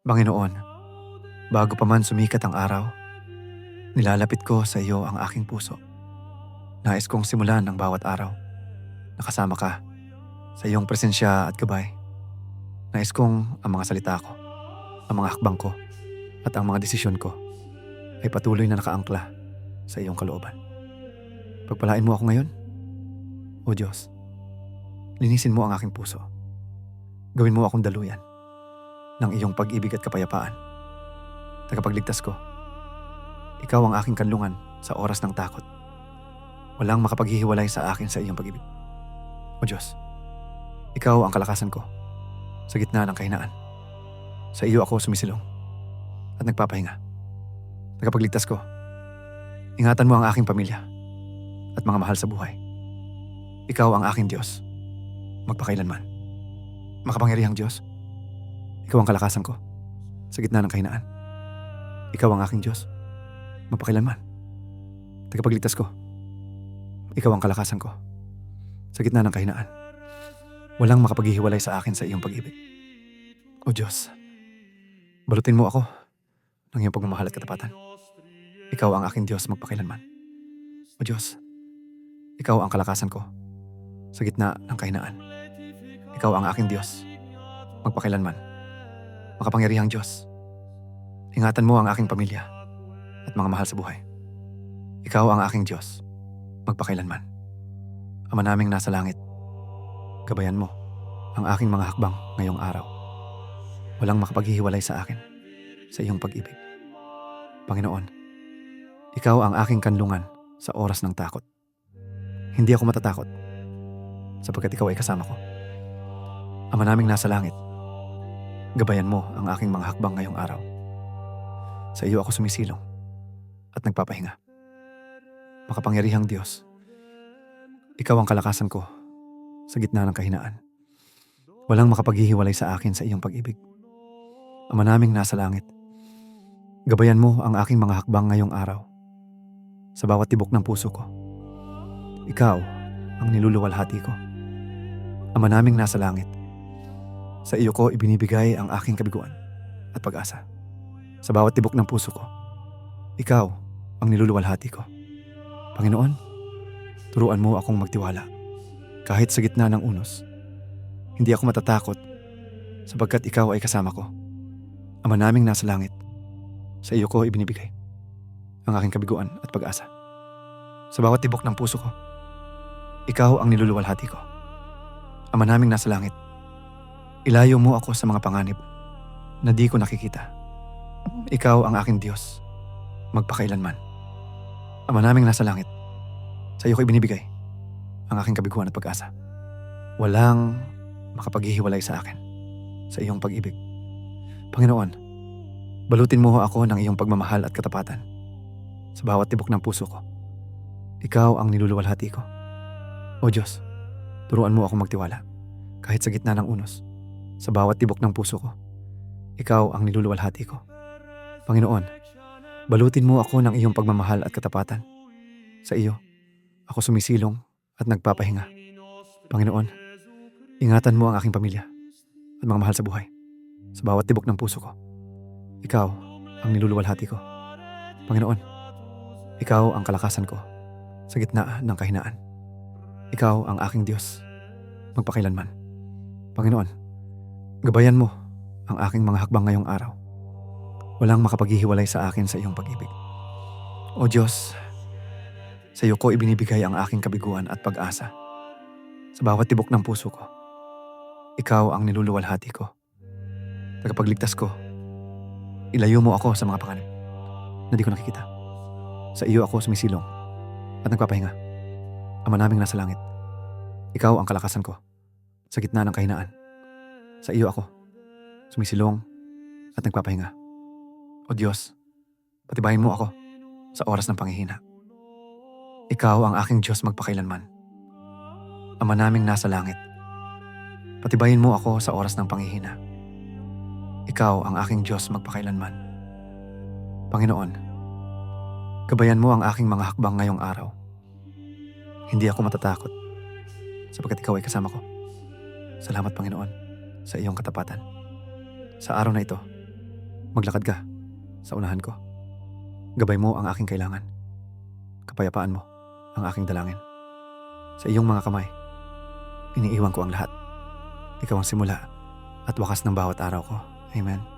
Panginoon, bago pa man sumikat ang araw, nilalapit ko sa iyo ang aking puso. Nais kong simulan ang bawat araw. Nakasama ka sa iyong presensya at gabay. Nais kong ang mga salita ko, ang mga hakbang ko, at ang mga desisyon ko ay patuloy na nakaangkla sa iyong kalooban. Pagpalain mo ako ngayon, O Diyos. Linisin mo ang aking puso. Gawin mo akong daluyan ng iyong pag-ibig at kapayapaan. Tagapagligtas ko, ikaw ang aking kanlungan sa oras ng takot. Walang makapaghihiwalay sa akin sa iyong pag-ibig. O Diyos, ikaw ang kalakasan ko sa gitna ng kahinaan. Sa iyo ako sumisilong at nagpapahinga. Tagapagligtas ko, ingatan mo ang aking pamilya at mga mahal sa buhay. Ikaw ang aking Diyos, magpakailanman. Makapangyarihang Diyos, ikaw ang kalakasan ko sa gitna ng kahinaan. Ikaw ang aking Diyos, magpakailanman. Tagapagligtas ko, ikaw ang kalakasan ko sa gitna ng kahinaan. Walang makapaghihiwalay sa akin sa iyong pag-ibig. O Diyos, balutin mo ako ng iyong pagmamahal at katapatan. Ikaw ang aking Diyos magpakailanman. O Diyos, ikaw ang kalakasan ko sa gitna ng kahinaan. Ikaw ang aking Diyos magpakailanman. Makapangyarihang Diyos, ingatan mo ang aking pamilya at mga mahal sa buhay. Ikaw ang aking Diyos magpakailanman. Ama naming nasa langit, gabayan mo ang aking mga hakbang ngayong araw. Walang makapaghihiwalay sa akin sa iyong pag-ibig. Panginoon, ikaw ang aking kanlungan sa oras ng takot. Hindi ako matatakot sapagkat ikaw ay kasama ko. Ama naming nasa langit, gabayan mo ang aking mga hakbang ngayong araw. Sa iyo ako sumisilong at nagpapahinga. Makapangyarihang Diyos, ikaw ang kalakasan ko sa gitna ng kahinaan. Walang makapaghihiwalay sa akin sa iyong pag-ibig. Ama naming nasa langit, gabayan mo ang aking mga hakbang ngayong araw. Sa bawat tibok ng puso ko, ikaw ang niluluwalhati ko. Ama naming nasa langit, sa iyo ko ibinibigay ang aking kabiguan at pag-asa. Sa bawat tibok ng puso ko, ikaw ang niluluwalhati ko. Panginoon, turuan mo akong magtiwala kahit sa gitna ng unos. Hindi ako matatakot sapagkat ikaw ay kasama ko. Ama naming nasa langit, sa iyo ko ibinibigay ang aking kabiguan at pag-asa. Sa bawat tibok ng puso ko, ikaw ang niluluwalhati ko. Ama naming nasa langit, ilayo mo ako sa mga panganib na di ko nakikita. Ikaw ang aking Diyos, magpakailanman. Ama naming nasa langit, sa iyo ko ibinibigay ang aking kabiguan at pag-asa. Walang makapaghihiwalay sa akin sa iyong pag-ibig. Panginoon, balutin mo ako ng iyong pagmamahal at katapatan. Sa bawat tibok ng puso ko, ikaw ang niluluwalhati ko. O Diyos, turuan mo akong magtiwala kahit sa gitna ng unos. Sa bawat tibok ng puso ko, ikaw ang niluluwalhati ko. Panginoon, balutin mo ako ng iyong pagmamahal at katapatan. Sa iyo, ako sumisilong at nagpapahinga. Panginoon, ingatan mo ang aking pamilya at mga mahal sa buhay. Sa bawat tibok ng puso ko, ikaw ang niluluwalhati ko. Panginoon, ikaw ang kalakasan ko sa gitna ng kahinaan. Ikaw ang aking Diyos, magpakailanman. Panginoon, gabayan mo ang aking mga hakbang ngayong araw. Walang makapaghihiwalay sa akin sa iyong pag-ibig. O Diyos, sa iyo ko ibinibigay ang aking kabiguan at pag-asa. Sa bawat tibok ng puso ko, ikaw ang niluluwalhati ko. Tagapagligtas ko, ilayo mo ako sa mga panganib na di ko nakikita. Sa iyo ako sumisilong at nagpapahinga. Ama naming nasa langit, ikaw ang kalakasan ko sa gitna ng kahinaan. Sa iyo ako sumisilong at nagpapahinga. O Diyos, patibayin mo ako sa oras ng panghihina. Ikaw ang aking Diyos magpakailanman. Ama naming nasa langit, patibayin mo ako sa oras ng panghihina. Ikaw ang aking Diyos magpakailanman. Panginoon, gabayan mo ang aking mga hakbang ngayong araw. Hindi ako matatakot sapagkat ikaw ay kasama ko. Salamat Panginoon sa iyong katapatan. Sa araw na ito, Maglakad ka sa unahan ko. Gabay mo ang aking kailangan. Kapayapaan mo ang aking dalangin. Sa iyong mga kamay, iniiwan ko ang lahat. Ikaw ang simula at wakas ng bawat araw ko. Amen.